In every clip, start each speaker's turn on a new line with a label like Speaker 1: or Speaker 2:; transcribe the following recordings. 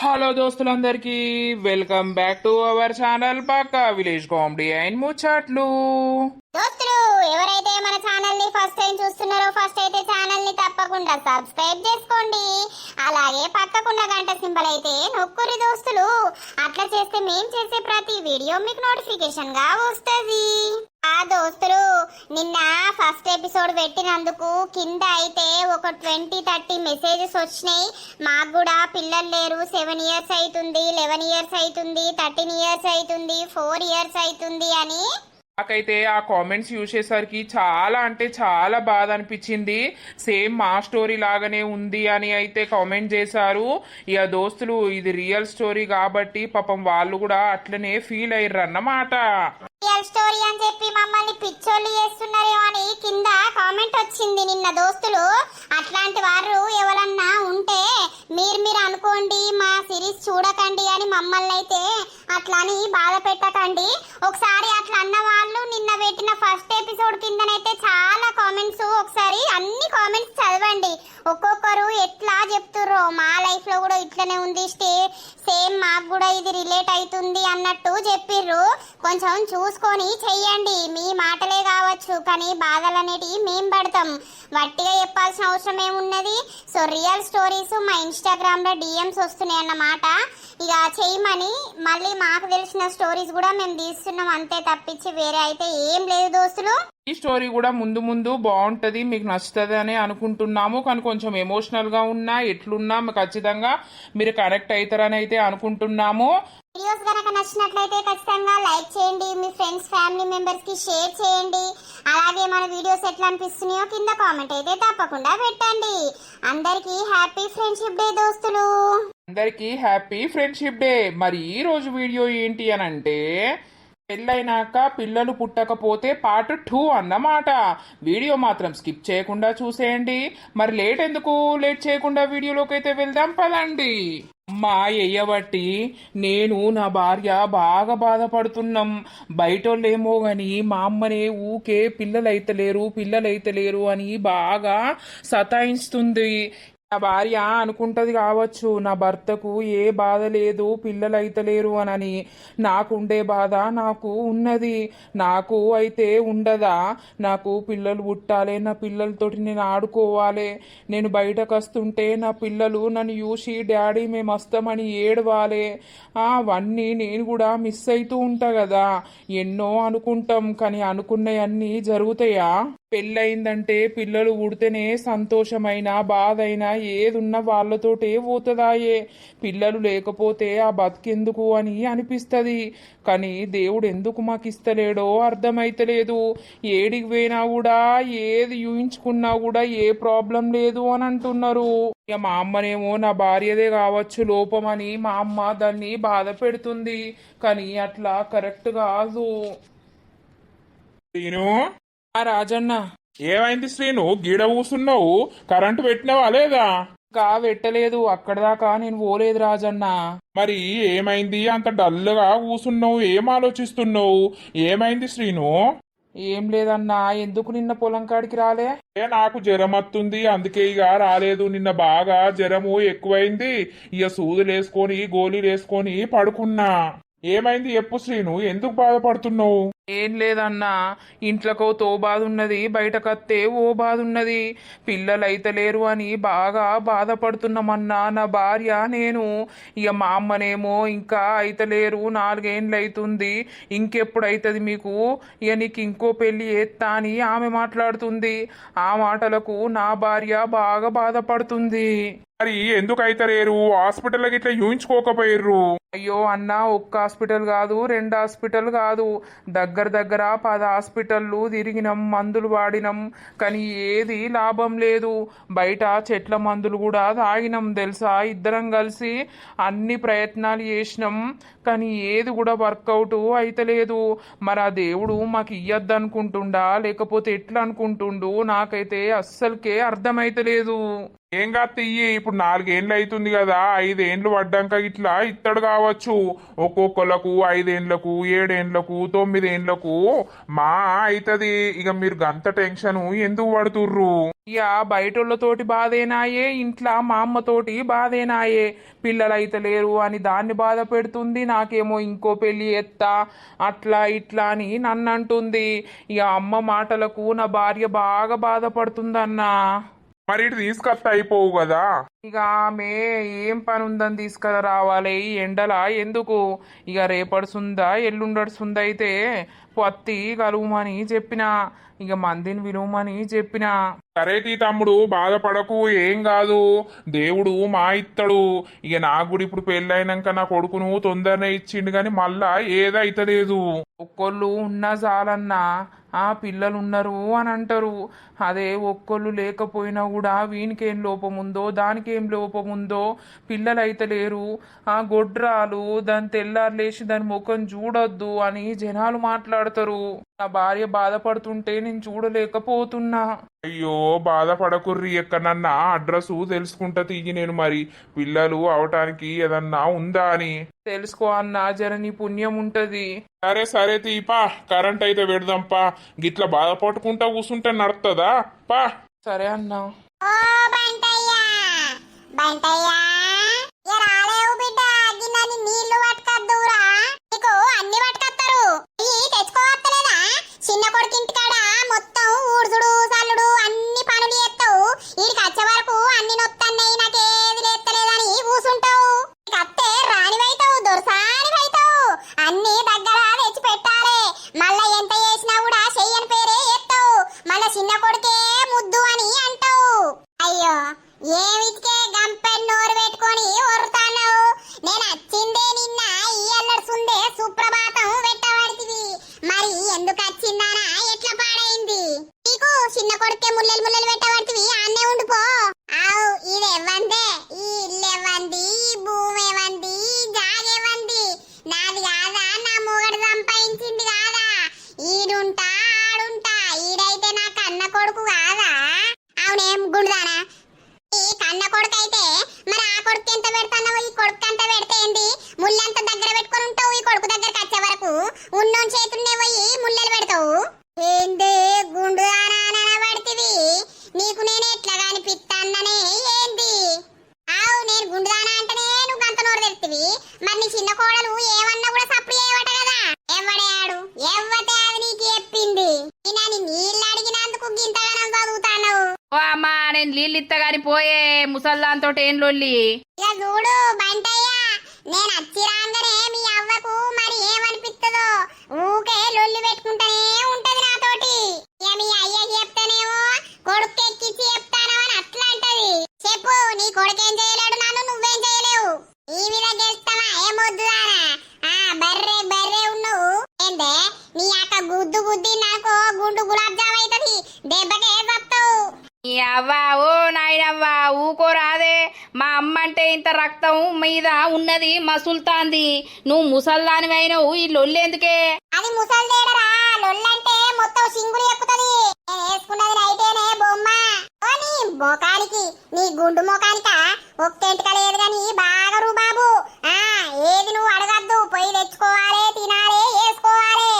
Speaker 1: Hello దోస్తులందరికీ welcome back to our channel పక్కా village comedy and ముచ్చట్లు.
Speaker 2: దోస్తులు ఎవరైతే మన ఛానల్ ని ఫస్ట్ టైం చూస్తున్నారో ఫస్ట్ అయితే ఛానల్ ని తప్పకుండా సబ్స్క్రైబ్ చేసుకోండి. అలాగే పక్కకున్న గంట సింబల్ అయితే నొక్కురి దోస్తులు. అట్లా చేస్తే మేం చేసే ప్రతి వీడియో మీకు నోటిఫికేషన్ గా వస్తుంది. ఆ దోస్తులు నిన్న ఫస్ట్ ఎపిసోడ్ పెట్టినందుకు కింద అయితే ఒక 20-30 మెసేజెస్ వచ్చినాయి. మాకు కూడా పిల్లలు లేరు, 7 ఇయర్స్ అవుతుంది, 11 ఇయర్స్ అవుతుంది, 13 ఇయర్స్ అవుతుంది, 4 ఇయర్స్ అవుతుంది అని.
Speaker 1: నాకైతే ఆ కామెంట్స్ చూసేసరికి చాలా అంటే చాలా బాధ అనిపించింది. సేమ్ మా స్టోరీ లాగానే ఉంది అని అయితే కామెంట్ చేశారు. ఇక దోస్తులు ఇది రియల్ స్టోరీ కాబట్టి పాపం వాళ్ళు కూడా అట్లనే ఫీల్ అయ్యారు అన్నమాట.
Speaker 2: రియల్ స్టోరీ అని చెప్పి మమ్మల్ని పిచ్చోళ్ళు చేస్తున్నారేమో అని కింద కామెంట్ వచ్చింది నిన్న దోస్తులు. అట్లాంటి వారు ఎవరన్నా ఉంటే మీరు అనుకోండి, మా సిరీస్ చూడకండి అని మమ్మల్ని అయితే అట్లా అని బాధ పెట్టకండి. ఒకసారి అట్లా అన్న వాళ్ళు నిన్న పెట్టిన ఫస్ట్ ఎపిసోడ్ కిందనైతే చాలా కామెంట్స్, ఒకసారి అన్ని కామెంట్స్ చదవండి. ఒక్కొక్కరు ఎట్లా చెప్తుర్రో మా లైఫ్ లో కూడా ఇట్లనే ఉంది, సేమ్ మాకు కూడా ఇది రిలేట్ అవుతుంది అన్నట్టు చెప్పిర్రు. కొంచెం చూసుకొని చెయ్యండి. మీ మాటలే కావచ్చు కానీ బాధలు అనేటివి మేం పడతాం, వట్టిగా చెప్పాల్సిన అవసరం ఏమున్నది. సో రియల్ స్టోరీస్ మా ఇన్స్టాగ్రామ్ లో డిఎమ్స్ వస్తున్నాయి అన్నమాట. ఇక చెయ్యమని మళ్ళీ మాకు తెలిసిన స్టోరీస్ కూడా మేము తీస్తున్నాం, అంతే తప్పించి వేరే అయితే ఏం లేదు దోస్తులు.
Speaker 1: ఈ స్టోరీ కూడా ముందు ముందు బాగుంటది, మీకు నచ్చుతుంది అని అనుకుంటున్నాము. కానీ కొంచెం ఎమోషనల్ గా ఉన్నా ఎట్లున్నా ఖచ్చితంగా మీరు కనెక్ట్ అవుతారని అయితే అనుకుంటున్నాము.
Speaker 2: వీడియోస్ కనుక నచ్చినట్లయితే ఖచ్చితంగా లైక్ చేయండి, మీ ఫ్రెండ్స్ ఫ్యామిలీ మెంబర్స్ కి షేర్ చేయండి. అలాగే మన వీడియోస్ ఎట్లా అనిపిస్తున్నాయో కింద కామెంట్ అయితే తప్పకుండా పెట్టండి. అందరికీ హ్యాపీ ఫ్రెండ్షిప్ డే దోస్తులు.
Speaker 1: అందరికీ హ్యాపీ ఫ్రెండ్షిప్ డే. మరి ఈ రోజు వీడియో ఏంటి అని అంటే, పెళ్ళైనాక పిల్లలు పుట్టకపోతే పార్ట్ 2 అన్నమాట. వీడియో మాత్రం స్కిప్ చేయకుండా చూసేయండి. మరి లేట్ చేయకుండా వీడియోలోకి అయితే వెళ్దాం పదండి. మా ఎయ్యబట్టి నేను నా భార్య బాగా బాధపడుతున్నాం. బయటోళ్ళేమో గాని మా అమ్మనే ఊకే పిల్లలైతలేరు అని బాగా సతాయిస్తుంది. నా భార్య అనుకుంటది కావచ్చు నా భర్తకు ఏ బాధ లేదు, పిల్లలైతలేరు అని. నాకుండే బాధ నాకు ఉన్నది, నాకు అయితే ఉండదా? నాకు పిల్లలు పుట్టాలి, నా పిల్లలతోటి నేను ఆడుకోవాలి. నేను బయటకు వస్తుంటే నా పిల్లలు నన్ను చూసి డాడీ మేము వస్తామని ఏడవాలి. అవన్నీ నేను కూడా మిస్ అవుతూ ఉంటా కదా. ఎన్నో అనుకుంటాం కానీ అనుకున్నవన్నీ జరుగుతాయా? పెళ్ళయిందంటే పిల్లలు పుడితేనే సంతోషమైన బాధైనా ఏదున్న వాళ్ళతోటే పోతుందాయే. పిల్లలు లేకపోతే ఆ బతికెందుకు అని అనిపిస్తుంది. కానీ దేవుడు ఎందుకు మాకు ఇస్తలేడో అర్థమైతలేదు. ఏడికి పోయినా కూడా ఏది ఊహించుకున్నా కూడా ఏ ప్రాబ్లం లేదు అని అంటున్నారు. ఇక మా అమ్మనేమో నా భార్యదే కావచ్చు లోపమని మా అమ్మ దాన్ని బాధ పెడుతుంది. కానీ అట్లా కరెక్ట్ కాదు. రాజన్న,
Speaker 3: ఏమైంది శ్రీను? గీడ కూసున్నావు, కరెంటు పెట్టినావా లేదా?
Speaker 1: ఇంకా పెట్టలేదు, అక్కడ దాకా నేను పోలేదు రాజన్న.
Speaker 3: మరి ఏమైంది అంత డల్గా కూసున్నావు? ఏం ఆలోచిస్తున్నావు? ఏమైంది శ్రీను?
Speaker 1: ఏం లేదన్నా, ఎందుకు నిన్న పొలం కాడికి రాలే?
Speaker 3: నాకు జ్వరం వస్తుంది, అందుకే ఇక రాలేదు. నిన్న బాగా జ్వరము ఎక్కువైంది, ఇక సూదులేసుకొని గోళీలేసుకొని పడుకున్నా. ఏమైంది చెప్పు శ్రీను, ఎందుకు బాధపడుతున్నావు?
Speaker 1: ఏం లేదన్నా, ఇంట్లోకో తో బాధ ఉన్నది, బయటకత్తే ఓ బాధ ఉన్నది. పిల్లలు అయితలేరు అని బాగా బాధపడుతున్నామన్నా నా భార్య నేను. ఇక మా అమ్మనేమో ఇంకా అయితలేరు, 4 ఏండ్లు అవుతుంది, ఇంకెప్పుడు అవుతుంది మీకు, ఇక నీకు ఇంకో పెళ్లి చేస్తా అని ఆమె మాట్లాడుతుంది. ఆ మాటలకు నా భార్య బాగా బాధపడుతుంది.
Speaker 3: మరి ఎందుకు అయితలేరు? హాస్పిటల్ గిట్లా చూయించుకోకపోయారు?
Speaker 1: అయ్యో అన్న, ఒక్క హాస్పిటల్ కాదు, 2 హాస్పిటల్ కాదు, దగ్గర 10 హాస్పిటళ్ళు తిరిగినాం, మందులు వాడినాం, కానీ ఏది లాభం లేదు. బయట చెట్ల మందులు కూడా తాగినాం తెలుసా, ఇద్దరం కలిసి అన్ని ప్రయత్నాలు చేసినాం, కానీ ఏది కూడా వర్కౌట్ అయితలేదు. మరి ఆ దేవుడు మాకు ఇయ్యద్దు అనుకుంటుండా లేకపోతే ఎట్లా అనుకుంటుండు నాకైతే అస్సలకే అర్థమైతలేదు.
Speaker 3: ఏం కాదు తీయి, ఇప్పుడు 4 ఏండ్లు అవుతుంది కదా, 5 ఏండ్లు పడ్డాక ఇట్లా ఇత్తడు కావచ్చు. ఒక్కొక్కలకు 5 ఏండ్లకు, 7 ఏండ్లకు, 9 ఏండ్లకు మా అవుతుంది. ఇక మీరు గంత టెన్షన్ ఎందుకు పడుతుర్రు?
Speaker 1: ఇక బయటోళ్ళతోటి బాధేనాయే, ఇంట్లో మా అమ్మతోటి బాధేనాయే, పిల్లలైతే లేరు అని దాన్ని బాధ పెడుతుంది, నాకేమో ఇంకో పెళ్లి ఎత్తా అట్లా ఇట్లా అని నన్ను అంటుంది. ఇక అమ్మ మాటలకు నా భార్య బాగా బాధపడుతుందన్నా.
Speaker 3: మరి ఇటు తీసుకొస్తే అయిపోవు కదా.
Speaker 1: ఇక ఆమె ఏం పని ఉందని తీసుకురా రావాలి ఈ ఎండలా ఎందుకు, ఇక రేపడుసుందా ఎల్లుండడుసుందా అయితే పత్తి కలువమని చెప్పిన, ఇక మందిని విలువమని చెప్పిన.
Speaker 3: సరే తీ తమ్ముడు, బాధపడకు, ఏం కాదు, దేవుడు మా ఇత్తడు. ఇక నాకు కూడా ఇప్పుడు పెళ్ళైనాక నా కొడుకును తొందరనే ఇచ్చిండు కానీ మళ్ళా ఏదైతలేదు.
Speaker 1: ఒక్కొళ్ళు ఉన్నా చాలన్నా ఆ పిల్లలు ఉన్నారు అని అంటారు. అదే ఒక్కొళ్ళు లేకపోయినా కూడా వీనికేం లోపం ఉందో దానికేం లోపం ఉందో పిల్లలు అయితే లేరు, ఆ గొడ్రాలు దాని తెల్లారు లేచి దాని ముఖం చూడొద్దు అని జనాలు మాట్లాడతారు. నా భార్య బాధపడుతుంటే నేను చూడలేకపోతున్నా.
Speaker 3: అయ్యో బాధపడకుర్రి, ఎక్కడన్నా అడ్రస్ తెలుసుకుంటా తీగి నేను, మరి పిల్లలు అవటానికి ఏదన్నా ఉందా అని
Speaker 1: తెలుసుకో అన్నా, జర నీ పుణ్యం ఉంటది.
Speaker 3: సరే సరే తీపా, కరెంట్ అయితే పెడదాంపా, గిట్లా బాధపడుకుంటా కూర్చుంటే నడుతుందా పా.
Speaker 1: సరే అన్నా.
Speaker 2: ఓ బంటయ్యా, బంటయ్యా, ఇక రాలేవు బిడ్డ, గిన్నెని నీళ్లు పట్టుకొద్దురా, నీకు అన్ని పట్టుకొస్తారు, ఇవి తెచ్చుకోవస్తలేదా? చిన్న కొడుకింటికాడ మొత్తం ఊడ్చుడు సల్లుడు అన్ని పనులు చేస్తావు, వీడికి వచ్చే వరకు అన్ని నొత్తన్నాయి నాకేది లేస్తలేదని కూసుంటావు. అత్తే రానివైతావు, దొరసానివైతావు, అన్ని దగ్గర తెచ్చి పెట్టాలి. మళ్ళా ఎంత చేసినా కూడా చెయ్యని పేరే ఎత్తావు, మళ్ళా చిన్న కొడుకే ముద్దు అని అంటావు. అయ్యో ఏమిటికే గంపెన్ నోరు పెట్టుకొని ఒరుతాన్నావు? నేను వచ్చిందే నిన్న ఈ అల్లడుసుందే సుప్రభాతం పెట్టబడితివి, మరి ఎందుకు వచ్చిందానా ఎట్లా పాడైంది నీకు? చిన్న కొడుకే ముల్లెలు ముల్లెలు పెట్టబడితివి, ఆన్నే ఉండిపో. ఆవు ఇదెవ్వందే, ఈ ఇల్లెవ్వంది, ఈ భూమి ఏవంది, ఈ జాగేవంది, నాది కాదా? నా మొగడు సంపాదించింది కాదా? ఈడుంటా ఆడుంటా, ఈడైతే నా కన్న కొడుకు కాదా? అవునేం గుండుదానా, ఈ కన్న కొడుకు అయితే మరి ఆ కొడుకు ఎంత పెడతావు? ఈ కొడుకు అంత పెడితే ఏంది? ముళ్ళంత దగ్గర పెట్టుకొని ఉంటావు, ఈ కొడుకు దగ్గరకు వచ్చే వరకు ఉన్నోని చేతున్నే పోయి ముల్లెలు పెడతావు. ఏందే గుండుదానా పడితివి, నీకు నేను ఎట్లా కనిపిస్తాననే ఏంది? ఆవు నేను గుండుదానా అంటేనే నువ్వు అంత నోరు తెరితివి, మరి నీ చిన్న కోడలు ఏమన్నా కూడా సప్పుడు చేయవట కదా? ఎవడాడు ఎవ్వతే అది నీకు చెప్పింది? నేను నీళ్ళు అడిగినందుకు గింతగానం చదువుతాను.
Speaker 4: ఓ అమ్మా, నేను నీళ్ళు ఇత్త గాని పోయే ముసల్దాంతో ఏం లొల్లి.
Speaker 2: ఇక చూడు బంటయ్య, నేను వచ్చి రాగానే మీ అవ్వకు మరి ఏమనిపిస్తుందో ఊకే లొల్లి పెట్టుకుంటూనే ఉంటది నాతోటి. ఇక మీ అయ్యకి చెప్తానేమో కొడుకు ఎక్కించి చెప్తాను అని అట్లా అంటది. చెప్పు, నీ కొడుకేం చేయలేడు, నన్ను నువ్వేం చేయలేవు. ఈ మీద గెలుస్తావా ఏమొద్దుదానా? బర్రె బర్రె ఉన్నావు ఏందే? నీ అక్క గుద్దు గుద్ది నాకు గుండు గులాబ్ జామ్ అవుతుంది, దెబ్బకే వస్తావు.
Speaker 4: ఈ అవ్వా, ఓ నాయనవ్వా ఊకోరాదే, మా అమ్మ అంటే ఇంత రక్తం మీద ఉన్నది మసులుతాంది, నువ్వు ముసల్దానివైనవు, ఈ లొల్లెందుకే?
Speaker 2: అది ముసల్దేడరా, లొల్లంటే మొత్తం సింగులు ఎక్కుతది. నేను వేసుకున్నది నైటేనే బొమ్మ. ఓ నీ మోకానికి, నీ గుండు మోకానిక ఒక్కెంటిక లేదు గాని బాగా రూబాబు. ఏది నువ్వు అడగద్దు, పొయ్యి తెచ్చుకోవాలి, తినాలి, వేసుకోవాలి.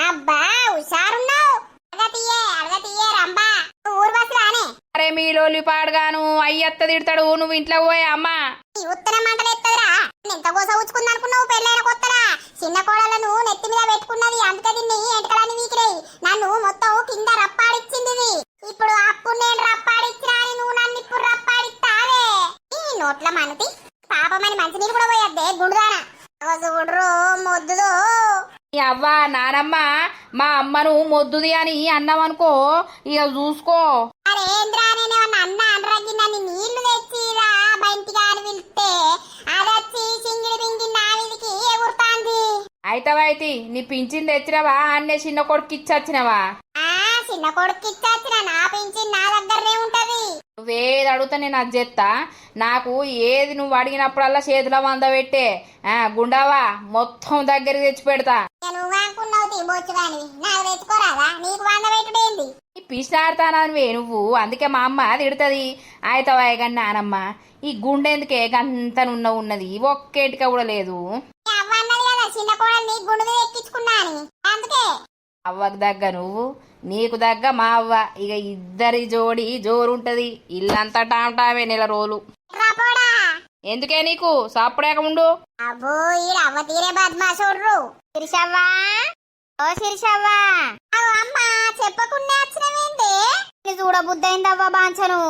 Speaker 2: అబ్బా హుషారున్నావు. అడగతీయే రంబా, ఊరు బస్సు రానే.
Speaker 4: అరే మీ లొల్లి పాడుగాను, అయ్యత్త తిడతాడు, నువ్వు ఇంట్లో పోయే అమ్మా.
Speaker 2: ఈ ఉత్తరం మంటలు ఎత్తదిరా, ఎంత కోస ఉచ్చుకుందనుకున్నావు పెళ్ళైన కొత్తరా? చిన్న కోడలను నెత్తి మీద పెట్టుకున్నది, అందుకే దీన్ని ఎంటకలని వీకినాయి, నన్ను మొత్తం కింద రప్పాడిచ్చింది. ఇప్పుడు అప్పుడు నేను రప్పాడిచ్చినా అని నువ్వు నన్ను ఇప్పుడు రప్పాడిస్తావే? ఈ నోట్ల మనతి పాపమని మంచినీళ్ళు కూడా పోయొద్దే గుండుదానా. చూడరు మొద్దుదో.
Speaker 4: ఈ అవ్వ నానమ్మ మా అమ్మను మొద్దుది అని అన్నావనుకో, ఇక చూసుకో.
Speaker 2: అరేంద్రా, నేనేమన్నా అన్నా అనరగి నన్ను నీళ్లు తెచ్చిరా బంటిగా అని పిలిస్తే అదొచ్చి సింగిడి బింగి నా వీధికి ఎగురుతాంది.
Speaker 4: అయితవైతి నీ పింఛన్ తెచ్చినవా, అన్నే చిన్న కొడుకు ఇచ్చొచ్చినవా?
Speaker 2: చిన్న కొడుకు ఇచ్చొచ్చిన, నా పింఛన్ నా దగ్గరనే ఉంటది.
Speaker 4: నువ్వేది అడుగుతా నేను అది చేస్తా, నాకు ఏది నువ్వు అడిగినప్పుడల్లా చేతిలో వంద పెట్టే. గుండావా మొత్తం దగ్గరికి తెచ్చి పెడతా.
Speaker 2: నువ్వు అనుకున్నావు బొచ్చు గాని, నాకు తెచ్చుకోరాదా? నీకు వంద పెట్టుడేంది?
Speaker 4: పిసినాడతానవే నువ్వు, అందుకే మా అమ్మ తిడుతుంది. అయితవాయి కానీ నానమ్మ, ఈ గుండెందుకే గంతనున్న ఉన్నది, ఒక్కేటిక కూడా లేదు.
Speaker 2: అవ్వన్నది కదా చిన్న కోడల్ని గుండు మీద ఎక్కించుకున్నా అని, అందుకే.
Speaker 4: అవ్వకు దగ్గ నువ్వు, నీకు దగ్గ మా అవ్వ. ఇక ఇద్దరి జోడి జోరుంటది. ఇల్లంతా టామే నెల రోజులు.
Speaker 2: రాపోడా
Speaker 4: ఎందుకే నీకు సాపడేక ఉండు.
Speaker 2: అబ్బో ఈ అవ్వ తీరే బద్మాషోడ్రు. శిరిషవ్వా ఓ శిరిషవ్వా, అమ్మ చెప్పకుండా వచ్చినవేంది? చూడబుద్దయిందవ్వ బాంచను.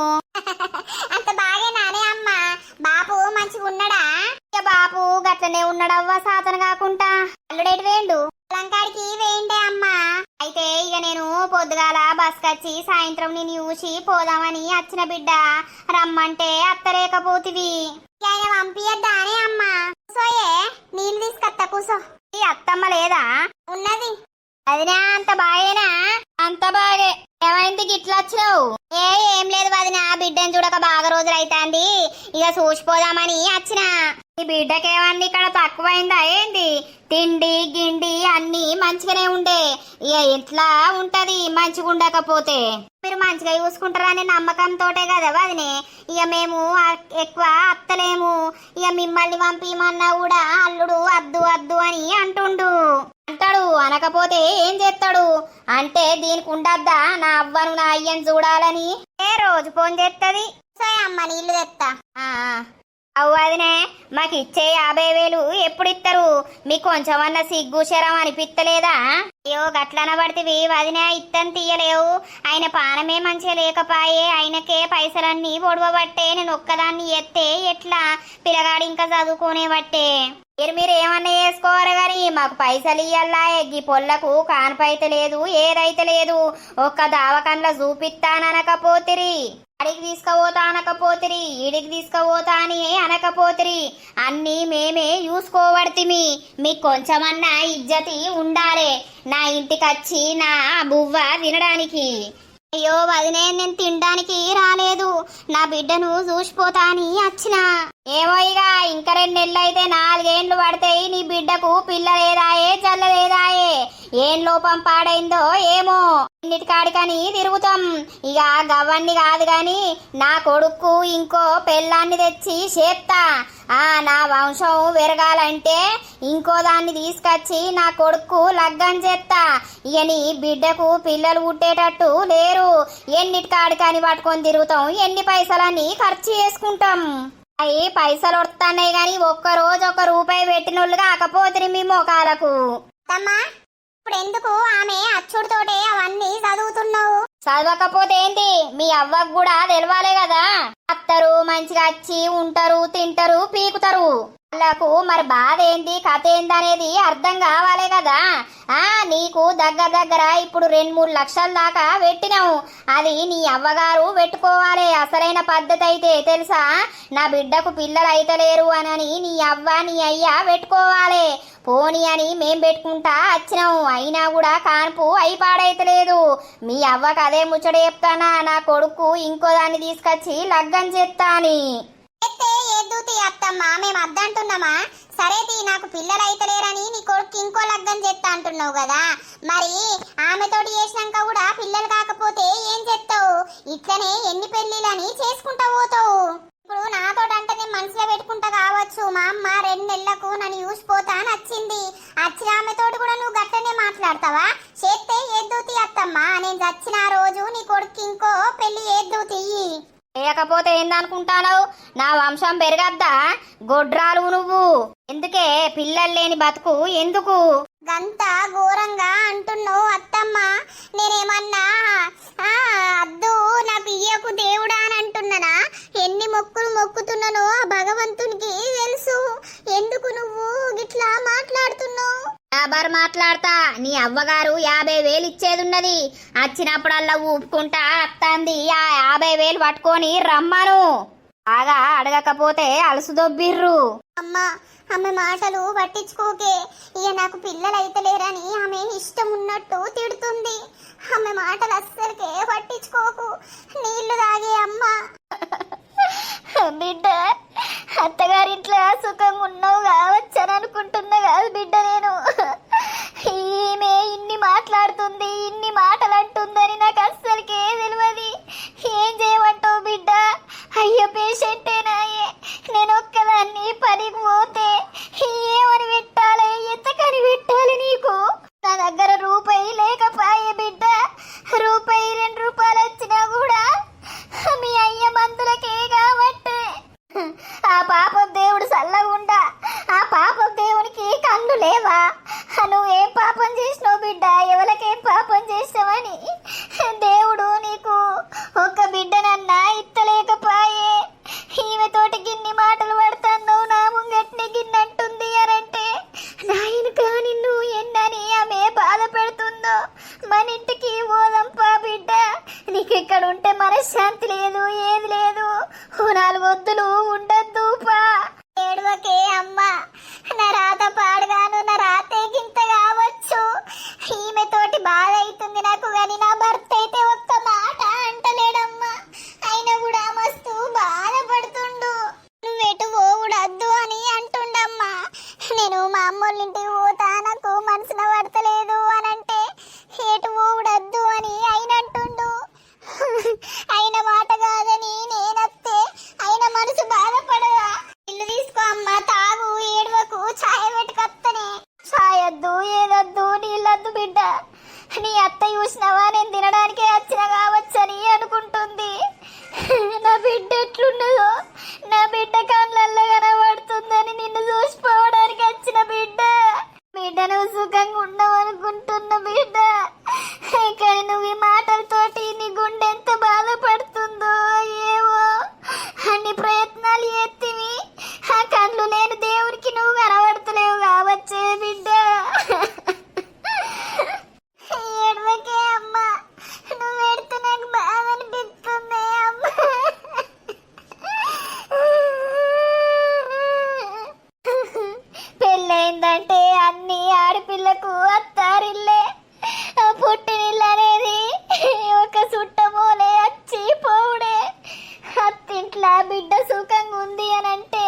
Speaker 2: అంత బాగే నానే అమ్మ. బాపు మంచిగా ఉన్నాడా? ఇక బాపు గట్లనే ఉన్నాడవ్వ సాతన కాకుండా. అల్లుడేటి వేండు? లంకాడికి వేయండే అమ్మ. అయితే ఇక నేను పొద్దుగాల బస్ కచ్చి సాయంత్రం నేను చూసి పోదామని వచ్చిన బిడ్డ. రమ్మంటే అత్తలేకపోతివి. ఆయన పంపియద్దా అని అమ్మ. కూసోయే నీళ్ళు తీసుకొత్తా కూసో. ఈ అత్తమ్మ లేదా? ఉన్నది. అదినా అంత బాగేనా? అంత బాగే. ఏమైంది గిట్లా వచ్చినావు? ఏం లేదు వదినా, బిడ్డని చూడక బాగా రోజులు అయితాంది. ఇక చూసిపోదామని వచ్చిన. ఈ బిడ్డకేమంది ఇక్కడ తక్కువైందా ఏంది? తిండి గిండి అన్ని మంచిగానే ఉండే. ఇక ఎట్లా ఉంటది మంచిగా ఉండకపోతే? మీరు మంచిగా చూసుకుంటారని నమ్మకంతోటే కదా వదినే. ఇక మేము ఎక్కువ అత్తలేము. ఇక మిమ్మల్ని పంపిమన్నా కూడా అల్లుడు అద్దు అద్దు అని అంటుండు. అంటాడు, అనకపోతే ఏం చేస్తాడు? అంటే దీనికి ఉండద్దా నా అవ్వను నా అయ్యను చూడాలని? ఏ రోజు ఫోన్ చేస్తుంది. అమ్మ నీళ్లు తెస్తా. అవ్వదినే, మాకు ఇచ్చే 50,000 ఎప్పుడు ఇస్తారు? మీకు కొంచెమన్నా సిగ్గు శరం అనిపిస్తలేదా? అయ్యో గట్లన పడితే వదినే ఇత్తని తీయలేవు. ఆయన పానమే మంచిగా లేకపాయే. ఆయనకే పైసలన్నీ పొడవబట్టే. నేను ఒక్కదాన్ని ఎత్తే ఎట్లా? పిల్లగాడు ఇంకా చదువుకునే బట్టే. మీరు ఏమన్నా చేసుకోవాలి గాని మాకు పైసలు ఇయ్యల్లా. ఎగ్గి పొల్లకు కానిపైతే లేదు, ఏదైతే లేదు. ఒక్క దావకంలో చూపిస్తాననకపోతిరి, అడిగి తీసుకుపోతా అనకపోతిరి, ఈడికి తీసుకుపోతా అని అనకపోతిరి. అన్నీ మేమే చూసుకోబడితిమి. మీకు కొంచెమన్నా ఇజ్జతి ఉండాలే నా ఇంటికొచ్చి నా బువ్వ తినడానికి. అయ్యో వదినే, నేను తినడానికి రాలేదు. నా బిడ్డను చూసిపోతా అని వచ్చిన. ఏమో ఇక ఇంకా 2 నెలలు అయితే 4 ఏండ్లు పడతాయి. నీ బిడ్డకు పిల్ల లేదాయే జల్ల లేదాయే? ఏం లోపం పాడైందో ఏమో. ఇన్నిటికాడికని తిరుగుతాం. ఇక గవ్వన్ని కాదు గాని నా కొడుకు ఇంకో పెళ్ళాన్ని తెచ్చి చేస్తా. నా వంశం పెరగాలంటే ఇంకో దాన్ని తీసుకొచ్చి నా కొడుకు లగ్గం చేస్తా. ఇక నీ బిడ్డకు పిల్లలు పుట్టేటట్టు లేరు. ఎన్నిటికాడికని పట్టుకొని తిరుగుతాం. ఎన్ని పైసలన్నీ ఖర్చు చేసుకుంటాం. అవి పైసలు వస్తున్నాయి గాని ఒక్కరోజు 1 రూపాయి పెట్టినోళ్ళు కాకపోతే మీ మోకాలకు. ఇప్పుడు ఎందుకు ఆమె అచ్చుడితోటే అవన్నీ చదువుతున్నావు? చదవకపోతే ఏంటి? మీ అవ్వకు కూడా తెలవాలే కదా. అత్తరు మంచిగా వచ్చి ఉంటారు, తింటారు, పీకుతారు. వాళ్ళకు మరి బాధ ఏంది కథ ఏందనేది అర్థం కావాలే కదా. నీకు దగ్గర ఇప్పుడు 2-3 లక్షల దాకా పెట్టినావు. అది నీ అవ్వగారు పెట్టుకోవాలి. అసలైన పద్ధతి అయితే తెలుసా? నా బిడ్డకు పిల్లలు అయితలేరు అని నీ అవ్వ నీ అయ్య పెట్టుకోవాలి. పోనీ అని మేం పెట్టుకుంటా వచ్చినావు. అయినా కూడా కాన్పు అయిపాడైతలేదు. మీ అవ్వకు అదే ముచ్చట చెప్తానా, నా కొడుకు ఇంకో దాన్ని తీసుకొచ్చి లగ్గం చేస్తా అని. అత్తమ్మా మేము అద్దంటున్నామా? సరే నాకు పిల్లలు అయితలేరని నీ కొడుకు ఇంకో లగ్గం చేస్తా అంటున్నావు కదా. మరి ఆమెతోటి చేసినాక కూడా పిల్లలు కాకపోతే ఏం చేస్తావు? ఇట్లనే ఎన్ని పెళ్లిలని చేసుకుంటా పోతావు. ఇప్పుడు నాతోటంటే నేను మనసులో పెట్టుకుంటా కావచ్చు. మా అమ్మ 2 నెలలకు నన్ను చూసిపోతా అని వచ్చింది. వచ్చిన ఆమెతోటి కూడా నువ్వు గట్టనే మాట్లాడతావా? చేస్తే ఏద్దూతి అత్తమ్మా. నేను చచ్చిన రోజు నీ కొడుకు ఇంకో పెళ్లి ఏద్దూతి. లేకపోతే ఏందనుకుంటావు? నా వంశం పెరగద్దా? గొడ్రాలు నువ్వు. ఎందుకే పిల్లలు లేని బతుకు ఎందుకు? గంత ఘోరంగా అంటున్నావు అత్తమ్మ. నేనేమన్నా అద్దు నాకు ఇయ్యకు దేవుడా అని అంటున్నానా? ఎన్ని మొక్కులు మొక్కుతున్నానో ఆ భగవంతునికి తెలుసు. ఎందుకు నువ్వు గిట్లా మాట్లాడుతున్నావు? బరాబర్ మాట్లాడతా. నీ అవ్వగారు 50,000 ఇచ్చేదున్నది. వచ్చినప్పుడల్లా ఊపుకుంటా అత్తంది. ఆ 50,000 పట్టుకొని రమ్మను. బాగా అడగకపోతే అలసు దొబ్బిర్రు. అమ్మా ఆమె మాటలు పట్టించుకోకే. ఇక నాకు పిల్లలు అయితలేరని ఆమె ఇష్టం ఉన్నట్టు తిడుతుంది. ఆమె మాటలు అస్సలకే పట్టించుకోకు. నీళ్లు తాగే అమ్మా. బిడ్డ అత్తగారింట్లో సుఖంగా ఉన్నావు కావచ్చని అనుకుంటున్నా కాదు బిడ్డ. నేను ఈమె ఇన్ని మాట్లాడుతుంది, ఇన్ని మాటలు అంటుందని నాకు అస్సలకే తెలియదు. ఏం చేయమంటావు బిడ్డ? అయ్యో పేషెంటేనాయే. నేను ఒక్కదాన్ని పనికి పోతే ఏమని పెట్టాలి, ఎంతకని పెట్టాలి నీకు? నా దగ్గర రూపాయి లేక నా రాత పాడగాను, నా రాతే గింత కావచ్చు. ఈమె తోటి బాధ అవుతుంది నాకు, కానీ నా భర్త అయితే ఒక్క మాట అంటలేడమ్మా. అయినా కూడా మస్తు బాధపడుతుండు. నువ్వెటు పోవుడద్దు అని అంటుండమ్మా. నేను మా అమ్మోళ్ళ ఇంటికి పోతా, నాకు మనసున పడతలేదు అని అంటే ఎటు పోవుడద్దు అని ఆయన అంటుండు. అయిన మాట కాదని నేనత్తే అయిన మనసు బాధపడదా? ఇల్లు తీసుకో అమ్మా, తాగు, ఏడవకు, ఛాయ పెట్టుకత్తనే. ఛాయొద్దు, ఏదొద్దు, నీళ్ళొద్దు బిడ్డ. నీ అత్త చూసినావా, నేను తినడానికే వచ్చిన కావచ్చని అనుకుంటుంది. నా బిడ్డ ఎట్లున్నదో, నా బిడ్డ కళ్ళల్లో కనబడుతుందని నిన్ను చూసిపోవడానికి వచ్చిన బిడ్డ. బిడ్డ నువ్వు సుఖంగా ఉండవనుకుంటున్న బిడ్డ, కానీ నువ్వు ఈ మాటలతోటి నీ గుండె ఎంత బాధపడుతుందో ఏవో. అన్ని ప్రయత్నాలు ఎత్తివి, ఆ కళ్ళు నేను దేవునికి నువ్వు కనబడతలేవు కావచ్చే బిడ్డ. ఏడవకే అమ్మా, నువ్వు ఎడితే నాకు బాధ అనిపిస్తుంది అమ్మా. పెళ్ళైందంటే అన్ని ఆడపిల్లకు అత్తారిల్లే. పుట్టినిల్లు అనేది ఒక సుట్టమోలే వచ్చి పోవుడే. అత్తింట్ల బిడ్డ సుఖంగా ఉంది అని అంటే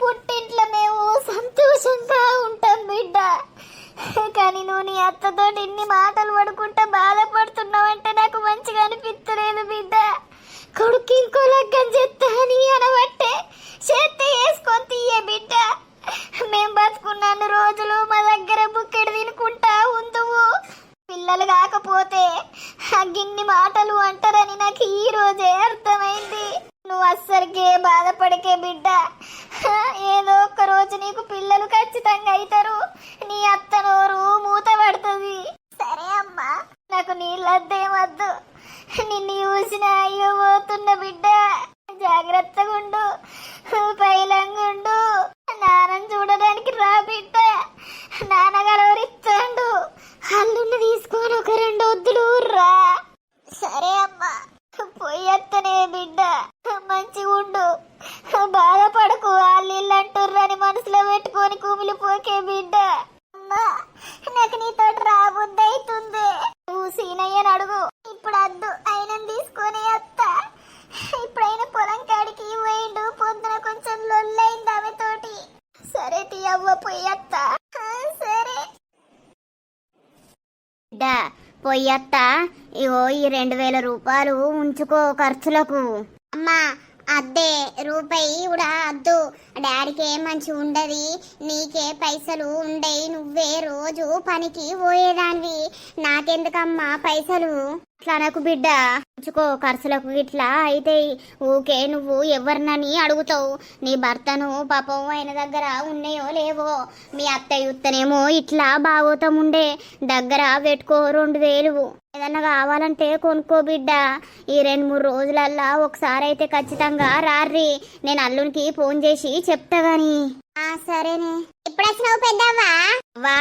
Speaker 2: పుట్టింట్లో మేము సంతోషంగా ఉంటాం బిడ్డ. కానీ నువ్వు నీ అత్తతో ఇన్ని మాటలు పడుకుంటా బాధపడుతున్నావంటే నాకు మంచిగా అనిపించలేదు బిడ్డ. కొడుకు ఇంకో లగ్గం చేస్తా అని అనబట్టే చేత్త వేసుకొని తీయే బిడ్డ. మేం బతుకున్నాను రోజులు మా దగ్గర బుక్కెడు తినుకుంటా ఉందువు. పిల్లలు కాకపోతే గిన్ని మాటలు అంటారని నాకు ఈ రోజే అర్థమైంది. నువ్వు అస్సరికే బాధపడకే బిడ్డ. ఏదో ఒక్క రోజు నీకు పిల్లలు ఖచ్చితంగా అవుతారు. నీ అత్త నోరు మూత పడుతుంది. సరే అమ్మా, నాకు నీళ్ళద్దేమద్దు. నిన్ను చూసిన అయ్యో పోతున్న బిడ్డ. జాగ్రత్తగా ఉండు, పైలంగుండు. నాన్నని చూడడానికి రా బిడ్డ. నాన్నగారు ఇస్తాడు, అల్లుని తీసుకొని ఒక 2 వద్దులు రా. సరే అమ్మా, పోయత్తనే బిడ్డ. మంచిగా ఉండు, బాధపడకు. వాళ్ళు అంటుర్రని మనసులో పెట్టుకొని కుమిలిపోకే బిడ్డ. అమ్మా, నాకు నీతో రాబుద్ది అవుతుంది. నువ్వు సీనయ్యని అడుగు. ఇప్పుడు అద్దు, ఆయన తీసుకొని అత్త. ఇప్పుడైనా పొలం కాడికి పోయిండు. పొద్దున కొంచెం లొల్లైంది ఆమె తోటి. సరే తీయవ్వ, పోయత్త. సరే పొయ్యత్త, ఇగో ఈ 2000 రూపాయలు ఉంచుకో ఖర్చులకు. అమ్మా, అద్దే రూపాయి కూడా అద్దు. డాడీకే మంచి ఉండదు, నీకే పైసలు ఉండయి. నువ్వే రోజు పనికి పోయేదానివి, నాకెందుకమ్మా పైసలు? అట్లా నాకు బిడ్డ, ఉంచుకో ఖర్చులకు. ఇట్లా అయితే ఊకే నువ్వు ఎవరినని అడుగుతావు. నీ భర్తను పాపం ఆయన దగ్గర ఉన్నాయో లేవో. మీ అత్తయ్య ఉత్తనేమో ఇట్లా బాగోతం ఉండే, దగ్గర పెట్టుకో 2000. ఏదన్నా కావాలంటే కొనుక్కో బిడ్డ. ఈ 2-3 రోజులల్లా ఒకసారి అయితే ఖచ్చితంగా రార్రి. నేను అల్లునికి ఫోన్ చేసి చెప్తా గాని. సరేనే. ఎప్పుడు వచ్చినావు పెద్దవ్వా? వా,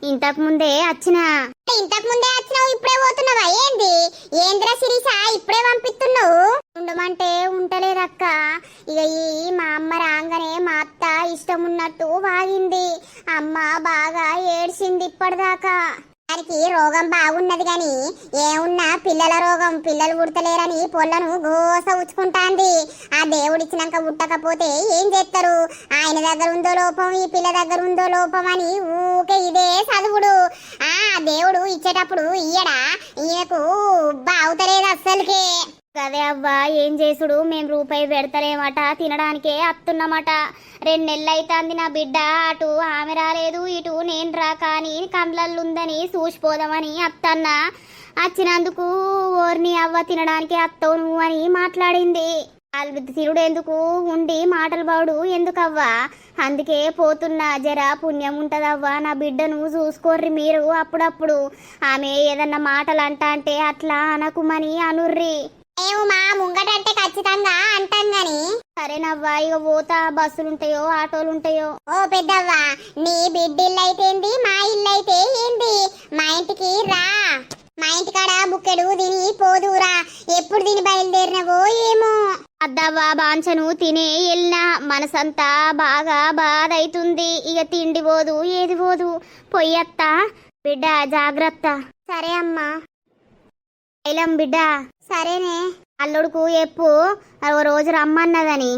Speaker 2: ఇంతకు ముందే వచ్చినా. ఇంతకు ముందే వచ్చినావు, ఇప్పుడే పోతున్నావా? ఏంది ఏంద్ర శిరీష, ఇప్పుడే పంపిస్తున్నావు? ఉండమంటే ఉంటలేదక్క. ఇక ఈ మా అమ్మ రాగానే మా అత్త ఇష్టం ఉన్నట్టు వాగింది. అమ్మ బాగా ఏడ్చింది ఇప్పటిదాకా. వారికి రోగం బాగున్నది గాని ఏమున్నా పిల్లల రోగం, పిల్లలు పుడతలేరని పొల్లను గోస ఉచ్చుకుంటాంది. ఆ దేవుడిచ్చినాక పుట్టకపోతే ఏం చేస్తారు? ఆయన దగ్గర ఉందో లోపం, ఈ పిల్ల దగ్గర ఉందో లోపం అని ఊకే ఇదే చదువుడు. ఆ దేవుడు ఇచ్చేటప్పుడు ఇయ్యడా? ఈయనకు బాగుతలేదు అస్సలకే. అదే అవ్వా, ఏం చేసుడు? మేము రూపాయి పెడతలేమట, తినడానికే అత్తున్నామట. 2 నెలలు అవుతుంది నా బిడ్డ. అటు ఆమె రాలేదు, ఇటు నేను రాక అని కండ్లల్లుందని చూసిపోదామని అత్తన్నా. వచ్చినందుకు ఓర్ని అవ్వ తినడానికి అత్తవు నువ్వు అని మాట్లాడింది. వాళ్ళు తిరుడు ఎందుకు ఉండి మాటలు బాడు ఎందుకవ్వా? అందుకే పోతున్నా. జర పుణ్యం ఉంటదవ్వా, నా బిడ్డను చూసుకోర్రి మీరు అప్పుడప్పుడు. ఆమె ఏదన్నా మాటలు అంటే అట్లా అనకుమని అనుర్రి. మేము మా ముంగటంటే ఖచ్చితంగా అంటాం గాని. సరేనవ్వా, ఇక పోతా. బస్సులుంటాయో ఆటోలుంటాయో. ఓ పెద్దవ్వా, నీ బిడ్డిల్లు అయితే ఏంది, మా ఇల్లు అయితే ఏంది? మా ఇంటికి రా. మా ఇంటికాడ బుక్కెడు తిని పోదురా. ఎప్పుడు తిని బయలుదేరినవో ఏమో. అద్దవ్వ బాంచను తినే వెళ్ళినా మనసంతా బాగా బాధ అవుతుంది. ఇక తిండి పోదు ఏది పోదు. పొయ్యత్త బిడ్డ జాగ్రత్త. సరే అమ్మా. శైలం బిడ్డ సరేనే. అల్లుడుకు ఎప్పు ఓ రోజు రమ్మన్నదని.